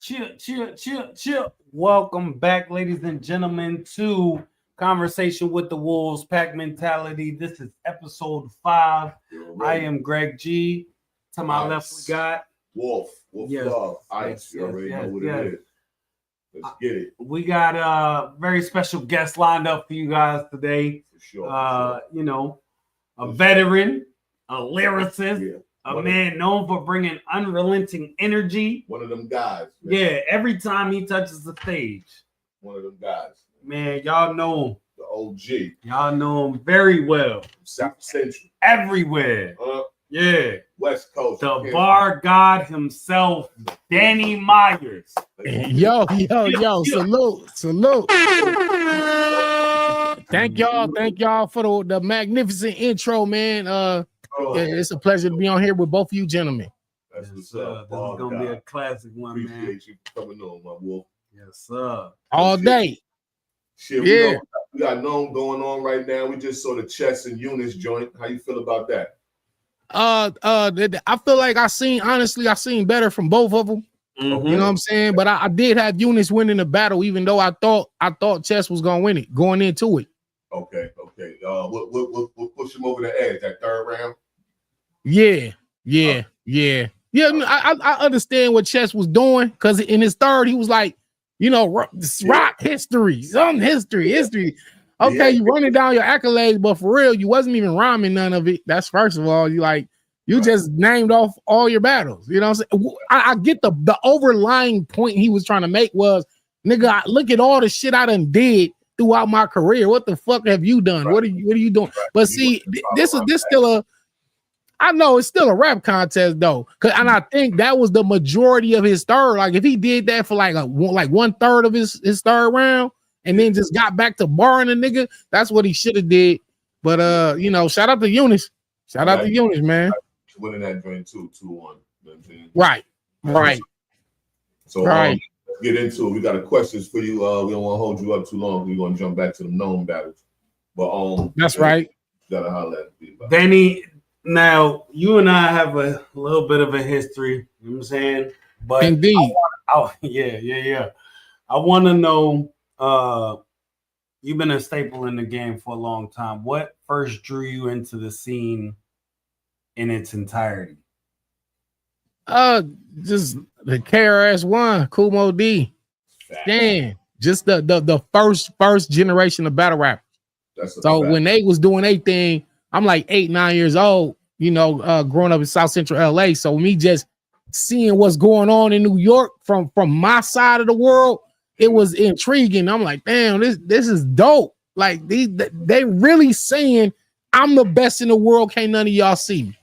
Chill. Welcome back, ladies and gentlemen, to Conversation with the Wolves, Pack Mentality. This is episode 5. I am Greg G. To my left, we got Wolf Love, I.C.E. You already know what it is. Let's get it. We got a very special guest lined up for you guys today. For sure. You know, a veteran, a lyricist. A man known for bringing unrelenting energy. One of them guys. Man. Yeah, every time he touches the stage. One of them guys. Man, y'all know him. The OG. Y'all know him very well. South Central. Everywhere. Yeah. West Coast. The bar god himself, Danny Myers. Yo. Salute. Thank y'all for the magnificent intro, man. It's a pleasure to be on here with both of you gentlemen. That's what's This up. is gonna be a classic one, Appreciate man. you coming on, my wolf. Yes, sir. All day. Shit, we got known going on right now. We just saw the Chess and Eunice joint. How you feel about that? I feel like I seen better from both of them. Mm-hmm. You know what I'm saying? But I did have Eunice winning the battle, even though I thought Chess was gonna win it going into it. Okay. We'll push him over the edge that third round. Yeah. I understand what Chess was doing because in his third he was like, rock history, some history. Okay, you running down your accolades, but for real, you wasn't even rhyming none of it. That's first of all. You just named off all your battles. You know what I'm saying? I get the overlying point he was trying to make was, nigga, look at all the shit I done did throughout my career. What the fuck have you done? Right. What are you doing? Right. But see, this still I know it's still a rap contest though, and I think that was the majority of his third. Like if he did that for like 1/3 of his third round, and then just got back to barring a nigga, that's what he should have did. But shout out to Eunice. Shout out to Eunice, man. Winning that joint 2-1. Right. So let's get into it. We got a questions for you. We don't want to hold you up too long. We're gonna jump back to the known battles. But that's right. You gotta holler at me. Danny, now you and I have a little bit of a history, you know what I'm saying? But indeed. Yeah. I want to know, you've been a staple in the game for a long time. What first drew you into the scene in its entirety? Just the KRS-One, Kumo D. Damn, just the first generation of battle rappers. So when they was doing their thing, I'm like 8-9 years old, growing up in South Central LA. So me just seeing what's going on in New York from my side of the world, it was intriguing. I'm like, damn, this is dope. Like they really saying I'm the best in the world. Can't none of y'all see me.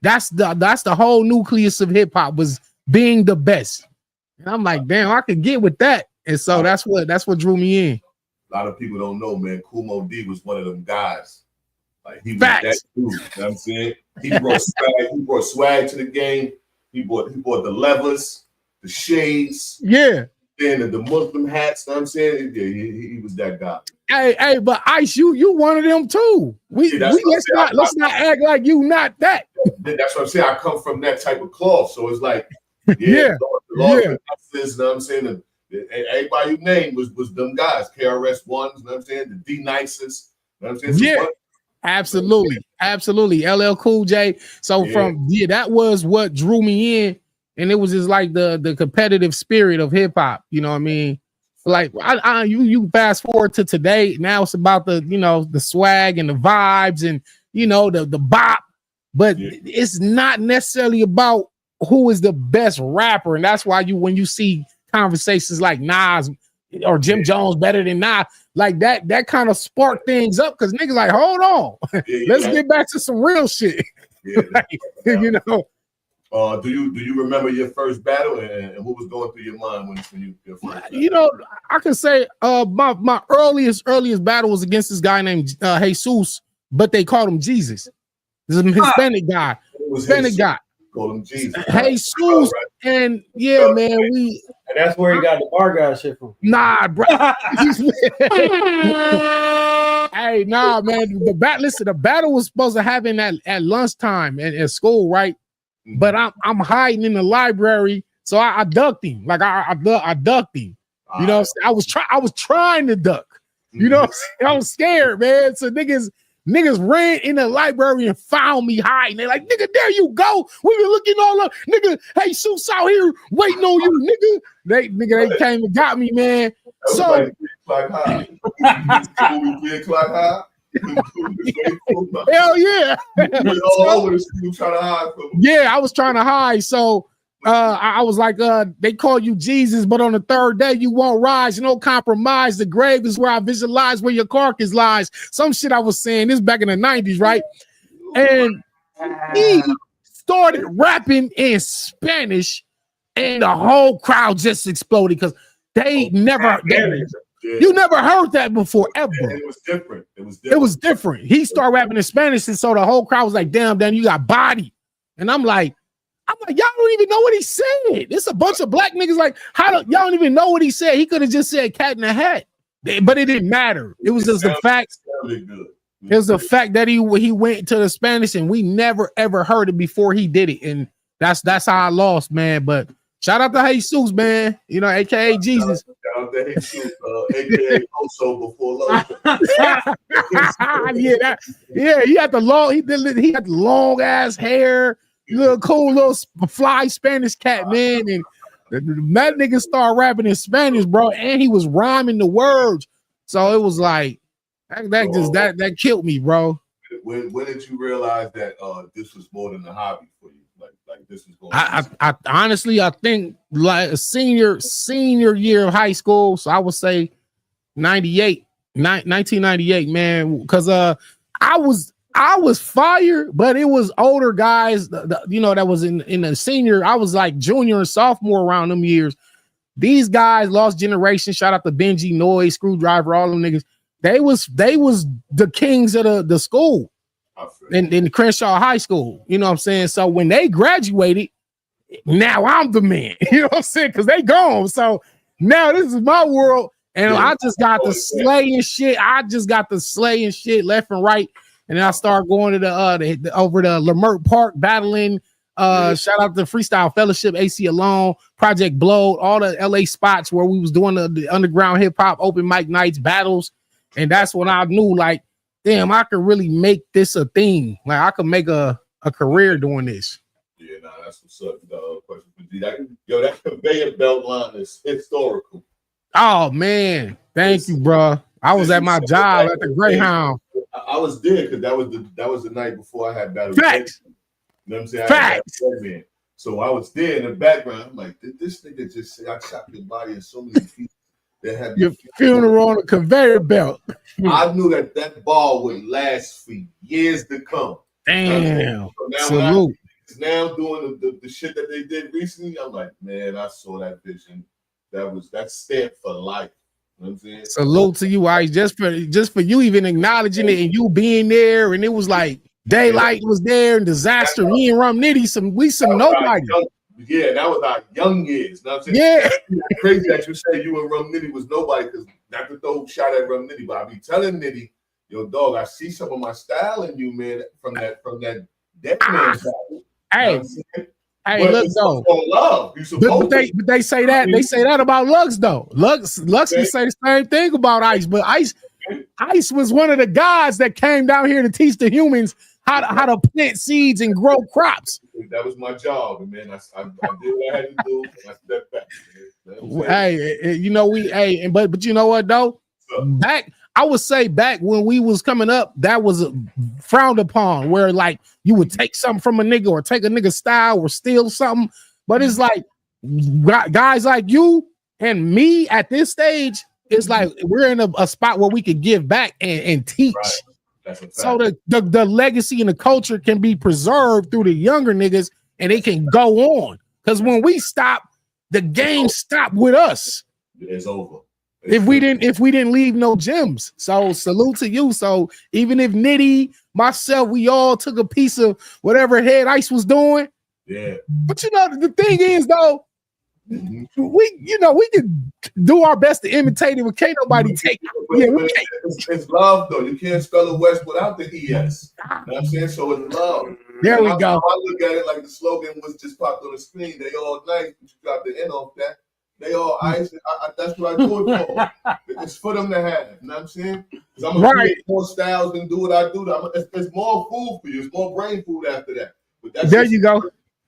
That's the whole nucleus of hip hop, was being the best. And I'm like, damn, I could get with that. And so that's what drew me in. A lot of people don't know, man. Kumo D was one of them guys. Like he was Facts. that dude. You know what I'm saying? He brought swag to the game. He brought the levers, the shades. Yeah. And the Muslim hats. You know what I'm saying? Yeah, he was that guy. Hey, but Ice, you one of them too. Let's not act like you not that. That's what I'm saying. I come from that type of cloth, so it's like, yeah. You know what I'm saying? Everybody you named was them guys. KRS-Ones, you know what I'm saying? The D-Nices, you know what I'm saying? Absolutely. LL Cool J. So that was what drew me in, and it was just like the competitive spirit of hip hop. You know what I mean? Like you fast forward to today. Now it's about the swag and the vibes and the bop, but it's not necessarily about who is the best rapper, and that's why when you see conversations like Nas or Jim Jones better than Nas, like that kind of spark things up because niggas like, hold on, let's get back to some real shit. Do you remember your first battle and what was going through your mind when you your first battle? I can say my earliest battle was against this guy named Jesus, but they called him Jesus. This is a Hispanic guy. Hispanic guy. Call him Jesus. Jesus, and man, and that's where he got the bar guy shit from. Nah, bro. Hey, nah, man. The battle was supposed to happen at lunchtime at school, right? But I'm hiding in the library So I ducked him. Like I ducked him. You know, I was trying to duck. You know, I was scared, man. So niggas ran in the library and found me hiding. They're like, nigga, there you go. We been looking all up. Nigga, hey, Suits out here waiting on you, nigga. They came and got me, man. So hell yeah. Yeah, I was trying to hide. So I was like, they call you Jesus, but on the third day you won't rise. No compromise. The grave is where I visualize where your carcass lies. Some shit I was saying this back in the 90s, right? And he started rapping in Spanish, and the whole crowd just exploded because you never heard that before ever. It was different. It was different. He started rapping in Spanish, and so the whole crowd was like, damn, you got body. And I'm like, y'all don't even know what he said. It's a bunch of black niggas like, y'all don't even know what he said. He could have just said cat in the hat, but it didn't matter. It was just the fact. It was the fact that he went to the Spanish and we never ever heard it before he did it, and that's how I lost, man. But shout out to Jesus, man. You know, aka Jesus. Shout out to Jesus, aka also before love. Yeah, he had the long ass hair. Little cool, little fly Spanish cat, man, and that nigga started rapping in Spanish, bro, and he was rhyming the words, so it was like that killed me, bro. When did you realize that this was more than a hobby for you? Like this was going. I honestly, I think like a senior year of high school, so I would say 1998, man, because I was fired, but it was older guys, that was in the senior. I was like junior and sophomore around them years. These guys, Lost Generation, shout out to Benji, Noise, Screwdriver, all them niggas. They was the kings of the school in Crenshaw High School. You know what I'm saying? So when they graduated, now I'm the man. You know what I'm saying? Because they gone. So now this is my world, and I just got the slaying shit. Left and right. And then I started going to the over to Lamert Park battling. Shout out to Freestyle Fellowship, I.C.E Alone, Project Blow, all the LA spots where we was doing the underground hip hop open mic nights battles. And that's when I knew, like, damn, I could really make this a thing. Like, I could make a career doing this. Yeah, that's what's up. That conveyor belt line is historical. Oh man, thank you, bro. I was at my job at the Greyhound. I was there because that was the night before I had battle. Facts. You know what I'm saying? Facts. So I was there in the background. I'm like, did this nigga just say I shot your body in so many people that have your funeral on a conveyor belt? I knew that ball would last for years to come. Damn. So now salute. Now doing the shit that they did recently, I'm like, man, I saw that vision. That's stamped for life. You know what I'm saying? Salute to you, Ice. Just for you even acknowledging it and you being there, and it was like daylight was there and disaster. Me and Rum Nitty, some nobody. Yeah, that was our young years. You know what I'm saying? Yeah. It's crazy that you say you and Rum Nitty was nobody, because not to throw shot at Rum Nitty, but I be telling Nitty, yo, dog, I see some of my style in you, man, from that dead man battle. Hey, hey, look though. Love. But they say that about Lux though. Lux can say the same thing about Ice, but Ice was one of the guys that came down here to teach the humans how to plant seeds and grow crops. That was my job, man. I did what I had to do, and I stepped back. Hey, but you know what though? I would say back when we was coming up, that was frowned upon, where like you would take something from a nigga or take a nigga style or steal something. But it's like guys like you and me at this stage, it's like we're in a spot where we could give back and teach. Right. So the legacy and the culture can be preserved through the younger niggas, and they can go on. Because when we stop, the game stopped with us. It's over. If we didn't leave no gems. So salute to you. So even if Nitty, myself, we all took a piece of whatever Head Ice was doing. Yeah. But the thing is though, we can do our best to imitate it, but can't nobody take it. It's love though. You can't spell it West without the ES. You know what I'm saying? So it's love. There we go. I look at it like the slogan was just popped on the screen. They all nice, but you drop the N off that. They all ice. That's what I do it for. It's for them to have. You know what I'm saying? Because I'm going to create more styles and do what I do. It's more food for you. It's more brain food after that. But there you go.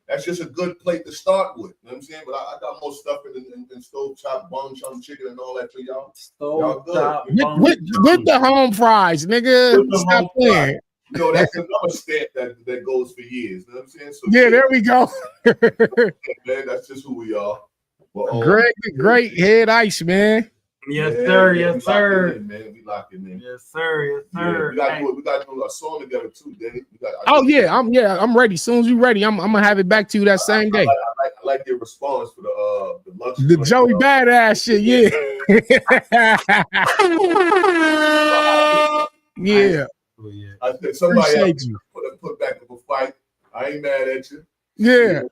That's just a good plate to start with. You know what I'm saying? But I got more stuff in stove chop, bone chunk chicken, and all that for y'all. Stove chop, with the home fries, nigga. Stop playing. You know, that's another stamp that goes for years. You know what I'm saying? So yeah, there we go. Man, that's just who we are. Well, great head ice, man. Yes, sir. Yes, sir. Man, we lock it in. Yes, sir. Yes, sir. Yeah, we got to do a song together too, Danny. I'm ready. As soon as you're ready, I'm gonna have it back to you that same day. I like your response for the lunch. The Joey Badass shit, yeah. Yeah. I said somebody else put back up a fight. I ain't mad at you. Yeah.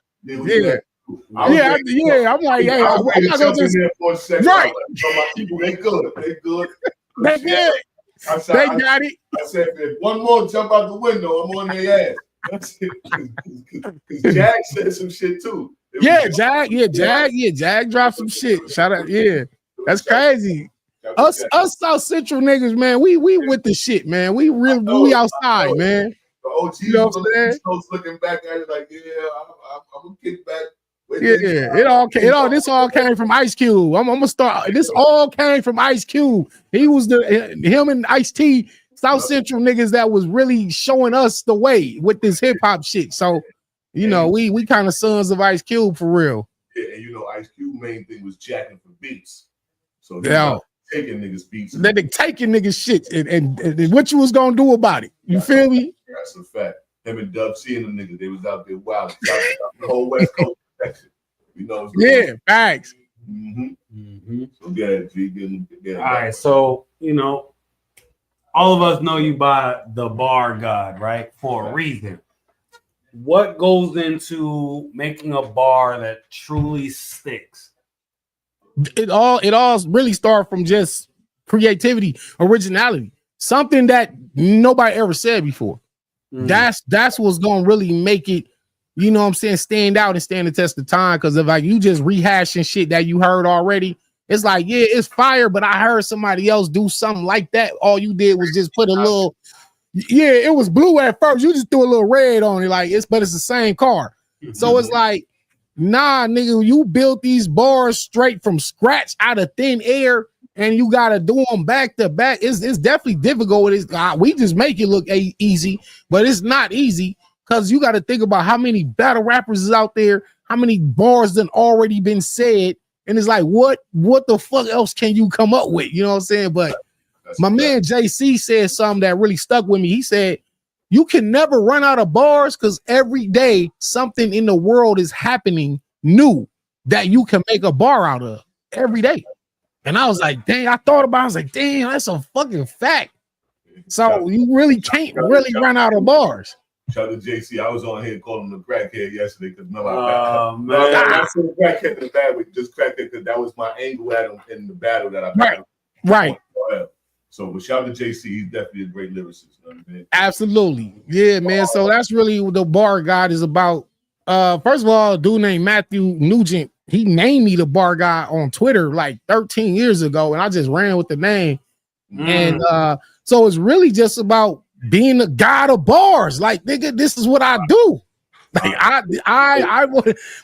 I'm like, hey, I'm not gonna just for a second. Right. They good. They good. They good. They got it. I said, if one more jump out the window, I'm on their ass. Because Jag said some shit too. Jag dropped some shit. Shout out, that's crazy. Us South Central niggas, man, we with the shit, man. We outside, man. The OGs, you know what I'm saying? Looking back at it like, I'm gonna kick back. This all came from Ice Cube. I'm gonna start. This all came from Ice Cube. He was him and I.C.E, South Central niggas that was really showing us the way with this hip hop shit. So, you know, we kind of sons of Ice Cube for real. Yeah, and you know, Ice Cube main thing was jacking for beats. So taking niggas beats. They taking niggas shit and what you was gonna do about it. You feel me? That's a fact. Him and Dub C and the niggas, they was out there wild. The whole West Coast section. You know. Facts. So get it. All right, so you know, all of us know you by the bar god, right? For a reason. What goes into making a bar that truly sticks? It all really starts from just creativity, originality, something that nobody ever said before. That's what's gonna really make it, you know what I'm saying, stand out and stand the test of time. Because if like you just rehashing shit that you heard already, it's like, yeah, it's fire, but I heard somebody else do something like that. All you did was just put a little, it was blue at first. You just threw a little red on it, but it's the same car. So it's like, nah, nigga, you built these bars straight from scratch out of thin air, and you gotta do them back to back. It's definitely difficult. We just make it look easy, but it's not easy because you got to think about how many battle rappers is out there, how many bars done already been said, and it's like, what the fuck else can you come up with? You know what I'm saying? But my man JC said something that really stuck with me. He said, you can never run out of bars because every day something in the world is happening new that you can make a bar out of every day. And I was like, dang, I thought about it. I was like, damn, that's a fucking fact. So you really can't really run out of bars. Shout out to JC. I was on here calling him the crackhead yesterday because man. I said crackhead in the bad way, just crackhead because that was my angle at him in the battle that I battled. Right. So, but shout out to JC. He's definitely a great lyricist. You know what I mean? Absolutely. Yeah, man. So that's really what the bar god is about. First of all, a dude named Matthew Nugent, he named me the bar guy on Twitter like 13 years ago, and I just ran with the name. And so it's really just about being the god of bars. Like, nigga, this is what I do. Like I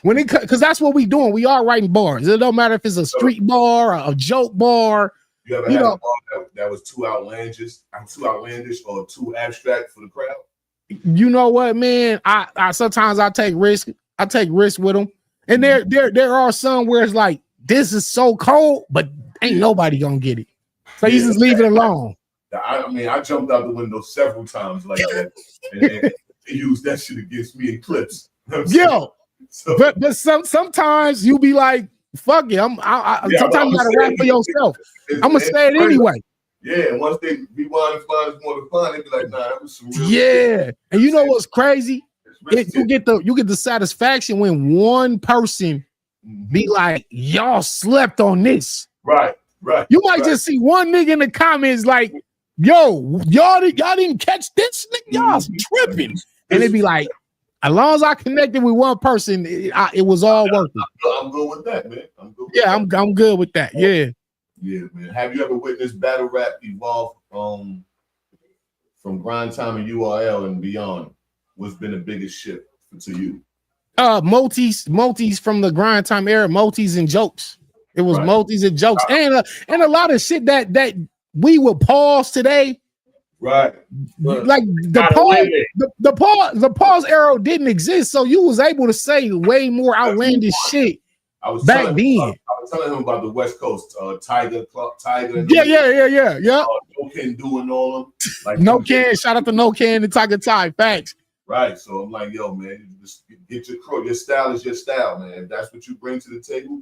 when it, because that's what we doing. We are writing bars. It don't matter if it's a street bar or a joke bar. You ever had a bar that was too outlandish or too abstract for the crowd? You know what, man? I sometimes I take risk. I take risks with them. And there are some where it's like, this is so cold, but ain't nobody gonna get it. So you just leave it alone. I mean, I jumped out the window several times like that, and used that shit against me in clips. Yo, but sometimes you be like, fuck it. Sometimes you gotta rap for yourself. I'm gonna say it anyway. Yeah, and once they rewind and find it's more fun, they be like, nah, that was some real shit. And you know what's crazy? You get the satisfaction when one person be like, y'all slept on this. Right. You might just see one nigga in the comments like, yo, y'all didn't catch this? Y'all tripping. And they be like, As long as I connected with one person, it was all worth it. I'm good with that, man. I'm good. I'm good with that. Yeah. Yeah, man. Have you ever witnessed battle rap evolve from grind time and URL and beyond? What's been the biggest shift to you? Multis from the grind time era, multis and jokes. It was multis and jokes, and a lot of shit that we would pause today. Right. Like the pause era didn't exist, so you was able to say way more outlandish shit back then. I was telling him about the West Coast, Tiger. Yeah. No Can doing all them. Like No Can, shout out to No Can and Tiger Ty. Facts. Right. So I'm like, yo, man, you just get your crow. Your style is your style, man. If that's what you bring to the table,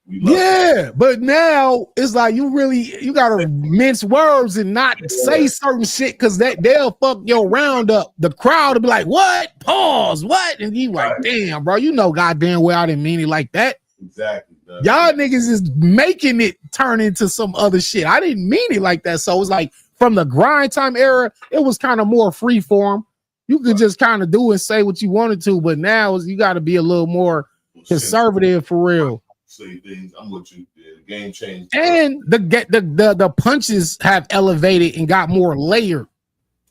we love it. But now it's like you gotta mince words and not say certain shit because they'll fuck your round up. The crowd will be like, what? Pause, what? And you like, damn, bro, you know goddamn well I didn't mean it like that. Exactly. Y'all niggas is making it turn into some other shit. I didn't mean it like that. So it's like from the grind time era, it was kind of more free form. You could just kind of do and say what you wanted to, but now you got to be a little more conservative for real. Say things. I'm with you. The game changed, and the punches have elevated and got more layered.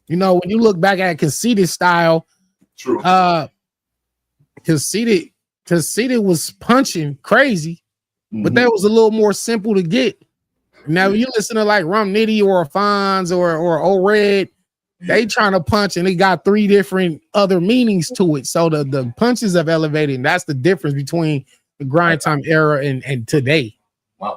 You know, when you look back at Conceited style, true. Conceited was punching crazy, but that was a little more simple to get. Now you listen to like Rum Nitty or Fonz or O-Red, they trying to punch and they got 3 different other meanings to it. So the punches have elevated, and that's the difference between the grind time era and today.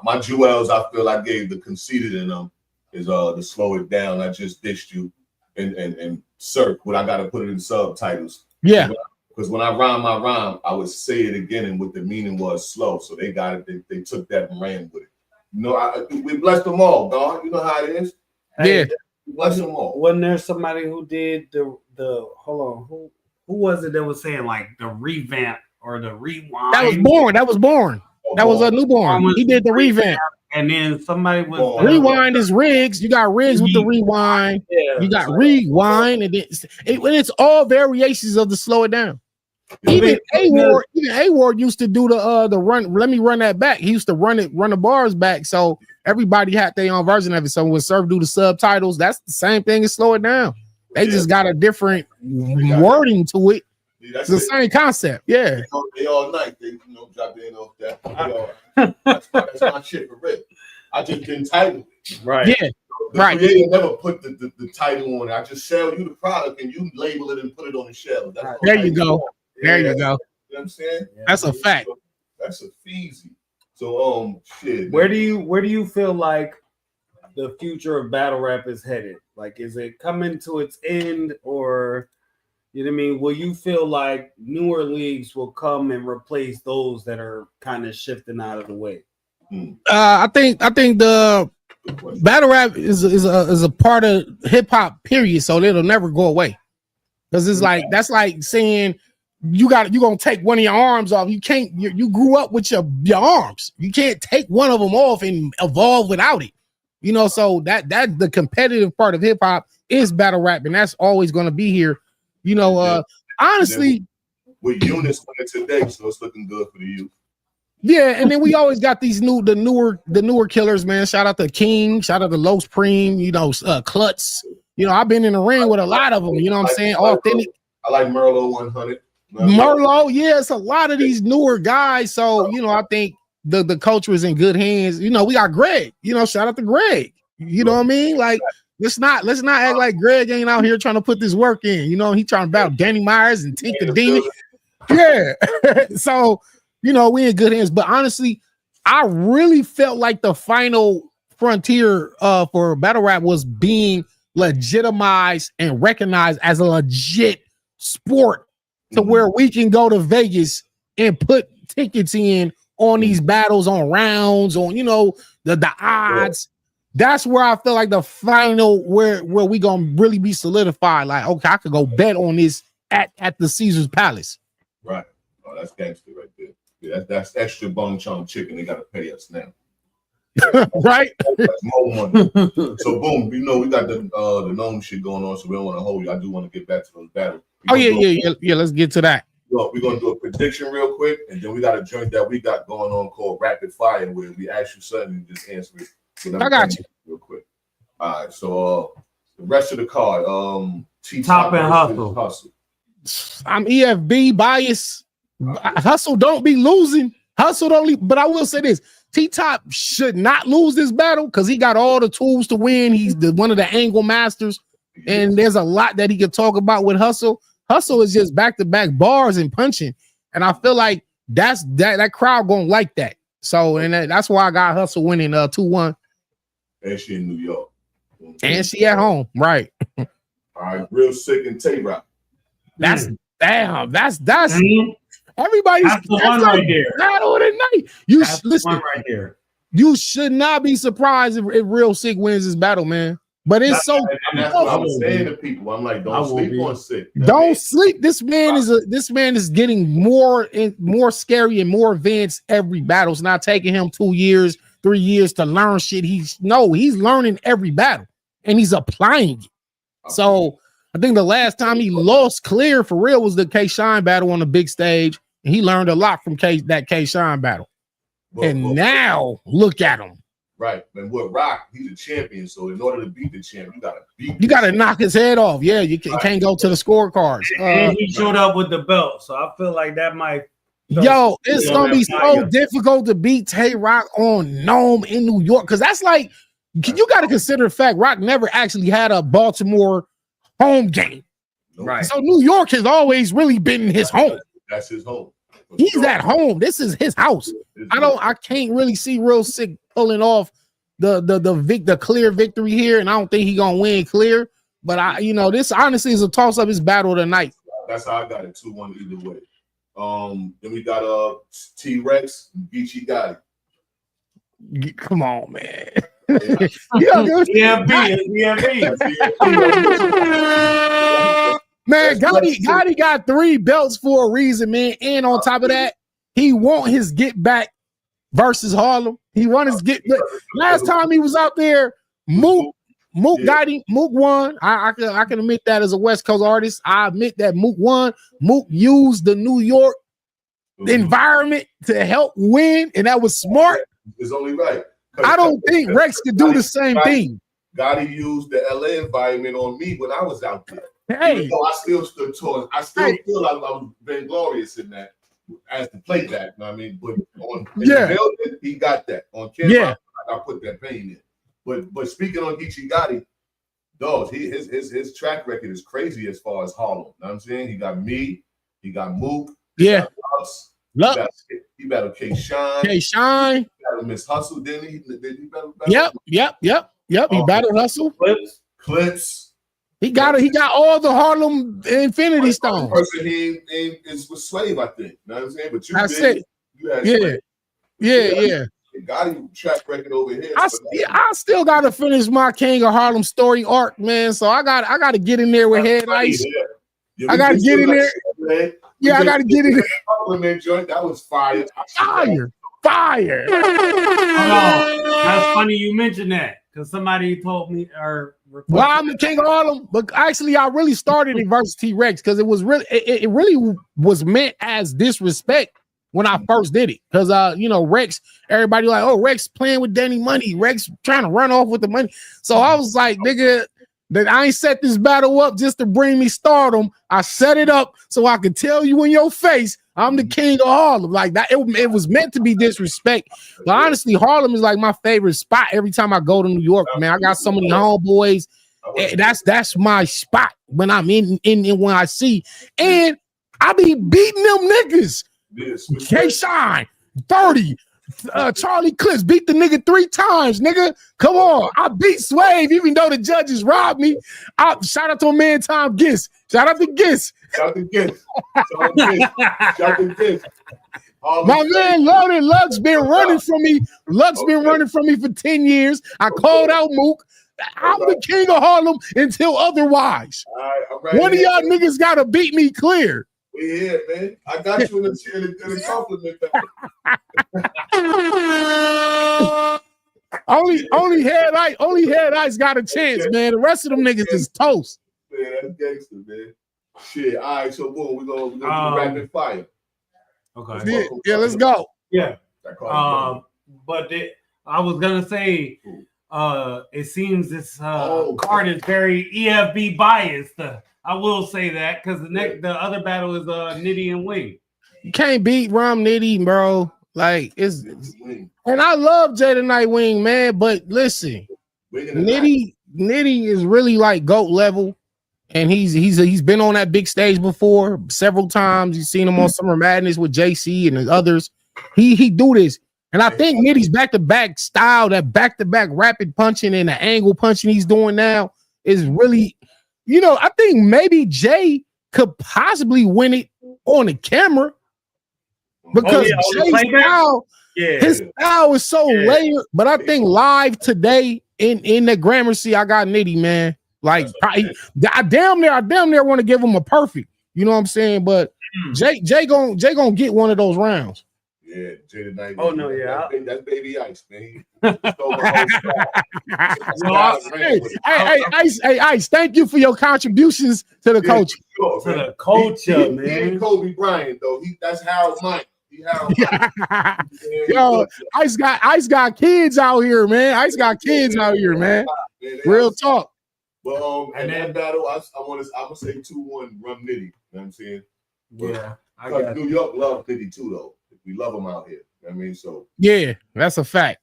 My jewels, I feel I gave the Conceited in them is to slow it down. I just dished you and circ what I got to put it in subtitles. Yeah. Because when I rhyme my rhyme, I would say it again, and what the meaning was slow. So they got it. They took that and ran with it. You know, we blessed them all, dog. You know how it is. Yeah. We blessed them all. Wasn't there somebody who did the hold on, who was it that was saying like the revamp or the rewind? That was born. That was a newborn. He did the revamp. And then somebody was rewind is Riggs. You got Riggs with the rewind. Yeah. You got rewind, and it's all variations of the slow it down. Even A-Ward used to do the run. Let me run that back. He used to run the bars back, so everybody had their own version of it. So when Surf do the subtitles, that's the same thing as slow it down. They just got a different wording to it. It's the same concept. Yeah. They all night. They drop in off that. That's my shit for real. I just didn't title it. Right. Yeah. The creator never put the title on it. I just sell you the product and you label it and put it on the shelf. There you go. There you go. You know what I'm saying? That's a fact. That's a feezy. So shit. Where do you feel like the future of battle rap is headed? Like, is it coming to its end, or you know what I mean? Will you feel like newer leagues will come and replace those that are kind of shifting out of the way? I think the battle rap is a part of hip hop, period. So it'll never go away. Because it's like that's like saying you're gonna take one of your arms off. You can't. You grew up with your arms. You can't take one of them off and evolve without it. You know, so that the competitive part of hip hop is battle rap, and that's always going to be here. You know, honestly, with units today, so it's looking good for the youth. Yeah, and then we always got these the newer killers, man. Shout out to King, shout out to Los Preem, Klutz. You know, I've been in the ring with a lot of them. You know what I'm saying? Authentic. I like Merlot 100. Merlot, yeah, it's a lot of these newer guys. So I think the culture is in good hands. You know, we got Greg. You know, shout out to Greg. You know what I mean? Like, let's not act like Greg ain't out here trying to put this work in. You know, he trying to battle Danny Myers and Tink the Demon. Yeah. So, we in good hands. But honestly, I really felt like the final frontier for battle rap was being legitimized and recognized as a legit sport to where we can go to Vegas and put tickets in on these battles, on rounds, on the odds. That's where I feel like the final where we gonna really be solidified. Like, okay, I could go bet on this at the Caesar's Palace. Right. Oh, that's gangster right there. Yeah, that's extra bone chunk chicken. They gotta pay us now. Right? That's more money. So boom, you know we got the gnome shit going on, so we don't want to hold you. I do want to get back to those battles. Oh yeah. Let's get to that. We're gonna do a prediction real quick, and then we got a joint that we got going on called Rapid Fire, where we ask you something and just answer it. I got you real quick. All right, so the rest of the card, Top and Hustle. I'm EFB bias. Hustle don't be losing. Hustle don't. But I will say this: T-Top should not lose this battle because he got all the tools to win. He's one of the angle masters, and there's a lot that he could talk about with Hustle. Hustle is just back-to-back bars and punching, and I feel like that crowd gonna like that. So, and that's why I got Hustle winning 2-1. And she in New York. And she at home, right? All right, Real Sick and Tay-Rock. That's damn. That's Mm-hmm. everybody's That's the one right there. Battle of the night. You That's listen the one right there. You should not be surprised if Real Sick wins this battle, man. But it's That's what I'm saying to people. I'm like, don't sleep on Sick. Don't sleep. This man is getting more scary and more advanced every battle. It's not taking him 2 years, 3 years to learn shit. He's learning every battle and he's applying it. So I think the last time he lost clear for real was the K Shine battle on the big stage, and he learned a lot from that K Shine battle. Now look at him. Right, and with Rock, he's a champion. So in order to beat the champ, you gotta knock his head off. Yeah, you can't go to the scorecards. And he showed up with the belt, so I feel like that might. It's gonna be so difficult to beat Tay Rock on Gnome in New York because that's like you got to consider the fact Rock never actually had a Baltimore home game. Right. So New York has always really been his home. That's his home. He's at home. This is his house. I can't really see Real Sick pulling off the clear victory here, and I don't think he's gonna win clear. But this honestly is a toss up. His battle tonight. That's how I got it 2-1 either way. Then we got T-Rex, Geechee Gotti. Come on, man. Man, Gotti got 3 belts for a reason, man. And on top of that, he want his get back versus Harlem. He won his get back. Last time he was out there, Mook Gotti, Mook won. I can admit that as a West Coast artist. I admit that Mook won. Mook used the New York environment to help win, and that was smart. It's only right. I don't think Rex could do the same thing. Gotti used the LA environment on me when I was out there. Hey, I still stood tall. I still feel like I was vainglorious in that as the playback. You know what I mean? But the building, he got that. On camera, I put that pain in. But speaking on Geechee Gotti, dogs, his track record is crazy as far as Harlem. You know what I'm saying? He got me, he got Mook, he battled K Shine. He battled Miss Hustle, didn't he? Did he battle? Yep. He battled Hustle. Clips. He got all the Harlem Infinity Stones. Person he is with Slave, I think. You know what I'm saying? But Gotti track record over here. I still gotta finish my King of Harlem story arc, man. So I gotta get in there with Head Ice. I gotta get in there. I gotta get in there. Joint. That was fire. Fire. That's funny you mentioned that because somebody told me well, I'm the King of Harlem, but actually I really started it versus T-Rex because it really was meant as disrespect when I first did it. Because Rex, everybody like, oh, Rex playing with Danny Money, Rex trying to run off with the money. So I was like, nigga, that I ain't set this battle up just to bring me stardom. I set it up so I could tell you in your face I'm the King of Harlem. Like that, it was meant to be disrespect. But honestly, Harlem is like my favorite spot every time I go to New York, man. I got so many homeboys. That's my spot when I'm in when I see. And I be beating them niggas. K-Shine, 30. Charlie Clips beat the nigga 3 times, nigga. Come on. I beat Swave, even though the judges robbed me. Shout out to a man, Tom Giss. Shout out to Giss. My man Loaded Lux been running from me. Lux been running from me for 10 years. I called out Mook. I'm the King of Harlem until otherwise. One of y'all niggas gotta beat me clear. We here, man. I got you in a compliment. only head ice got a chance, man. The rest of them niggas is toast. Man, that's gangster, man. Shit. All right, so boom, we're gonna do rapid fire. Okay. Yeah, let's go. Yeah. But I was gonna say, it seems this card is very EFB biased. I will say that because the other battle is Nitty and Wing. You can't beat Rum Nitty, bro. Like it's and I love Jada Nightwing, man. But listen, Nitty is really like GOAT level. And he's been on that big stage before several times. You've seen him on Summer Madness with JC and others. He do this. And I think Nitty's back-to-back style, that back-to-back rapid punching and the angle punching he's doing now is really, I think maybe Jay could possibly win it on the camera because his style is so layered. But I think live today in the Gramercy, I got Nitty, man. Like I damn near want to give him a perfect. You know what I'm saying? But Jay gonna get one of those rounds. Yeah, Jada Knight. Oh no, yeah, that's Baby Ice, man. Hey, Ice, thank you for your contributions to the culture. Sure, to the culture, man. He ain't Kobe Bryant though. That's Harold Mike. Yo, Ice got kids out here, man. Ice got kids out here, man. Real talk. But and that battle, I'm gonna say 2-1 Rum Nitty. You know what I'm saying? Yeah, I got New York love Nitty too, though. We love them out here. You know what I mean, so yeah, that's a fact.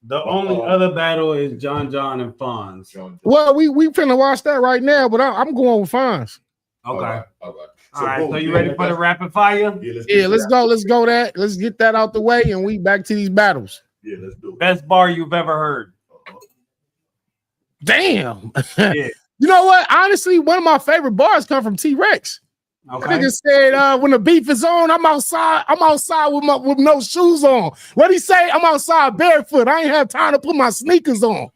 The only other battle is John and Fonz. Well, we finna watch that right now, but I'm going with Fonz. Okay. All right. So you ready for the rapid fire? Yeah, let's go. Let's go. Let's get that out the way, and we back to these battles. Yeah, let's do it. Best bar you've ever heard. Damn. Yeah. You know what? Honestly, one of my favorite bars come from T-Rex. Okay. Nigga said, when the beef is on, I'm outside with no shoes on. What'd he say? I'm outside barefoot. I ain't have time to put my sneakers on.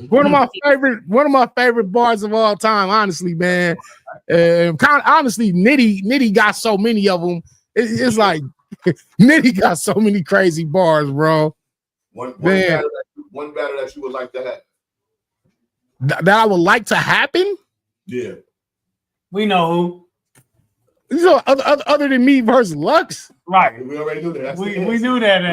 One of my favorite bars of all time, honestly, man. Honestly, Nitty got so many of them. It's like Nitty got so many crazy bars, bro. One battle that you would like to have. That I would like to happen? Yeah. We know who. You know, other than me versus Lux. Right. We already knew that. We knew that.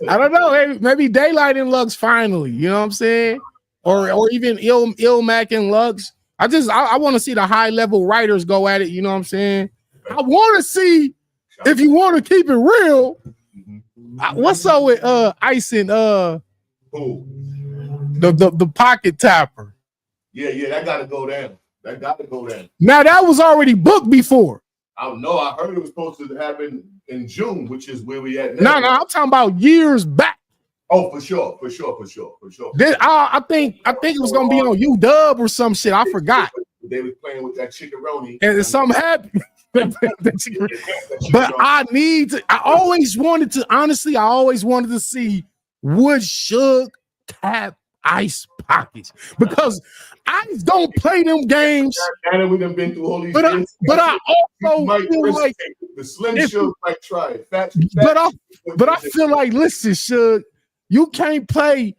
I don't know. Maybe Daylight and Lux finally. You know what I'm saying? Or even Ilmac and Lux. I want to see the high level writers go at it. You know what I'm saying? I want to see if you want to keep it real. What's up with I.C.E Who? The pocket tapper. Yeah, that gotta go down. Now that was already booked before. I don't know. I heard it was supposed to happen in June, which is where we at now. No, I'm talking about years back. Oh, for sure. I think it was gonna be on UW or some shit. I forgot. They was playing with that chickaroni, and something happened. But I always wanted to see would Suge tap Ice pockets, because Ice don't play them games. And we done been through all these but I also feel like the Slim Suge might try it. But I feel like, listen, Suge, you can't play.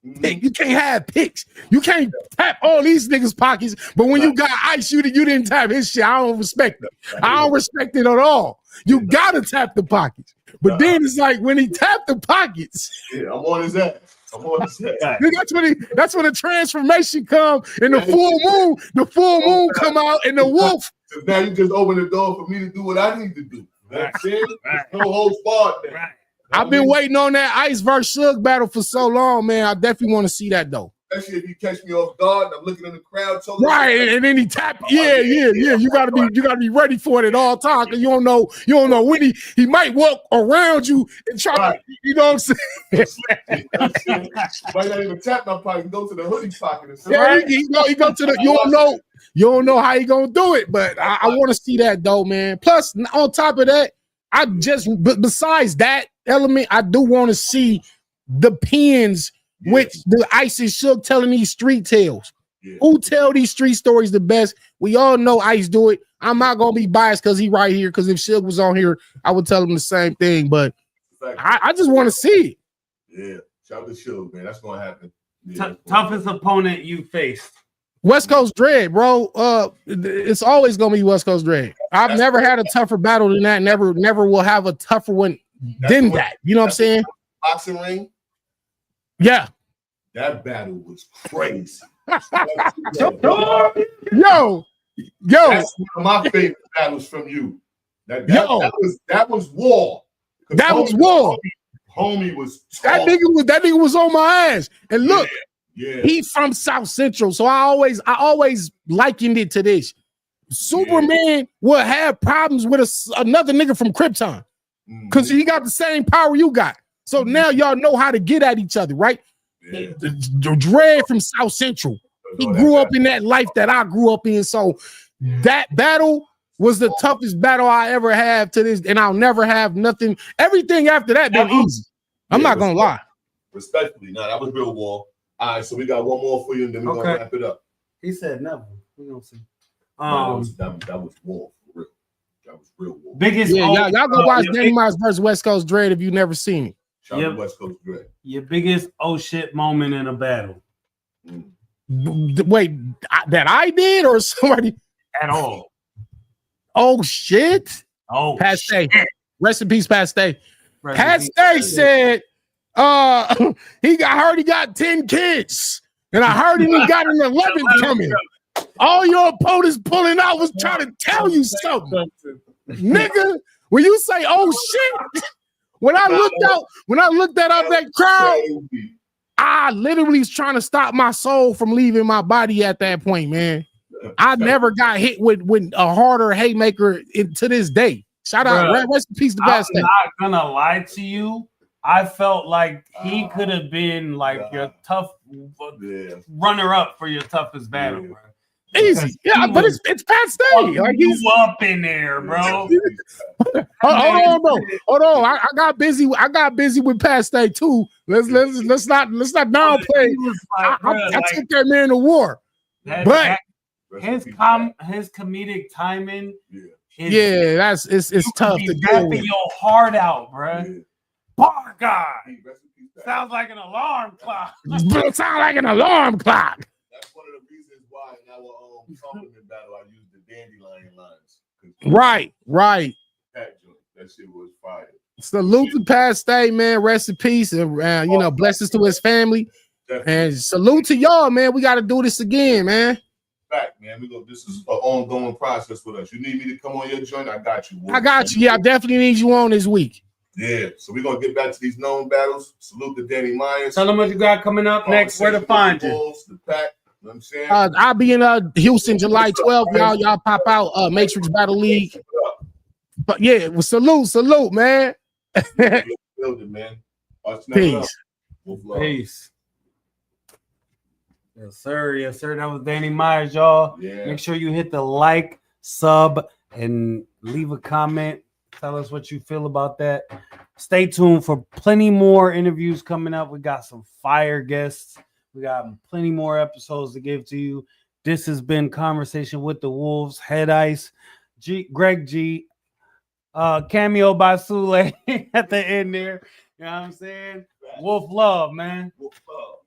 You can't have picks. You can't tap all these niggas' pockets. But when you got Ice, you didn't tap his shit. I don't respect it. I don't respect it at all. You gotta tap the pockets. But then it's like when he tapped the pockets. Yeah, I'm on his ass. That's when the transformation come and the full moon. The full moon come out and the wolf. Now you just open the door for me to do what I need to do. That's it. No holds barred there. Right. I've been waiting on that Ice versus Suge battle for so long, man. I definitely want to see that though. Especially if you catch me off guard and I'm looking in the crowd. Right, and then he tap. Yeah. You gotta be ready for it at all times, because you don't know when he might walk around you and try to, you know what I'm saying? Might not even tap my pocket, go to the hoodie pocket. Yeah, he go to the. You don't know how he gonna do it, but I want to see that though, man. Plus, on top of that, besides that element, I do want to see the pins. Yeah. Which the Ice and Suge telling these street tales. Yeah. Who tell these street stories the best? We all know Ice do it. I'm not gonna be biased because he right here. Because if Suge was on here, I would tell him the same thing. But I just want to see it. Yeah, shout out to Suge, man. That's gonna happen. Yeah, toughest opponent you faced. West Coast Dread, bro. It's always gonna be West Coast Dread. I've never had a tougher battle than that. Never will have a tougher one than that. You know what I'm saying? Boxing ring. Yeah. That battle was crazy. Yo. That's one of my favorite battles from you. That was war. That was war. Homie was that nigga was on my ass. And look, yeah. He from South Central, so I always likened it to this. Superman will have problems with another nigga from Krypton because he got the same power you got. So now y'all know how to get at each other, right? Yeah. The Dread from South Central. He grew up in that life that I grew up in. So that battle was the toughest battle I ever have to this, and I'll never have nothing. Everything after that been easy. I'm not gonna lie. Respectfully, no, that was real war. All right, so we got one more for you, and then we're gonna wrap it up. He said never. We gonna see. That was war for real. That was real war. Biggest. Y'all go watch Danny Myers versus West Coast Dread if you never seen it. Shout out to West Coast Dread. Your biggest oh shit moment in a battle. Wait, that I did or somebody at all? Oh shit! Oh, Paste. Rest in peace, Paste. Paste said, I heard he got 10 kids, and I heard he got an 11th coming. All your opponents pulling out was trying to tell you something, nigga. When you say oh shit, when I looked out that crowd, I literally was trying to stop my soul from leaving my body at that point, man. I never got hit with a harder haymaker to this day. Shout out, rest in peace to Bad State. I'm not gonna lie to you. I felt like he could have been like your tough runner-up for your toughest battle, bro. Easy, but it's Pat Stay. Like he's up in there, bro. Hold on. I got busy. I got busy with Pat Stay too. Let's not downplay. I took that man to war, but his comedic timing. It's tough to deal with. Your heart out, bro. Bar guy. Sounds like an alarm clock. Sounds like an alarm clock. That's one of the reasons why in our compliment battle I used the dandelion lines. Right. That shit was fire. Salute to Pat Stay, man. Rest in peace, and blessings to his family. Definitely. And salute to y'all, man. We got to do this again, man. Back, man. This is an ongoing process with us. You need me to come on your joint? I got you. I got you. Yeah, I definitely need you on this week. Yeah. So we're gonna get back to these known battles. Salute to Danny Myers. Tell them what you got coming up next. Where to find you? The pack. You know what I'm saying? I'll be in Houston July 12th. Y'all pop out Matrix Battle League. But yeah, well, salute, man. Building, man. Peace. Peace. Yes, sir. That was Danny Myers, y'all. Yeah. Make sure you hit the like, sub, and leave a comment. Tell us what you feel about that. Stay tuned for plenty more interviews coming up. We got some fire guests. We got plenty more episodes to give to you. This has been Conversation with the Wolves. Head Ice, Greg G, cameo by Sule at the end there. You know what I'm saying? Wolf love, man. Wolf love.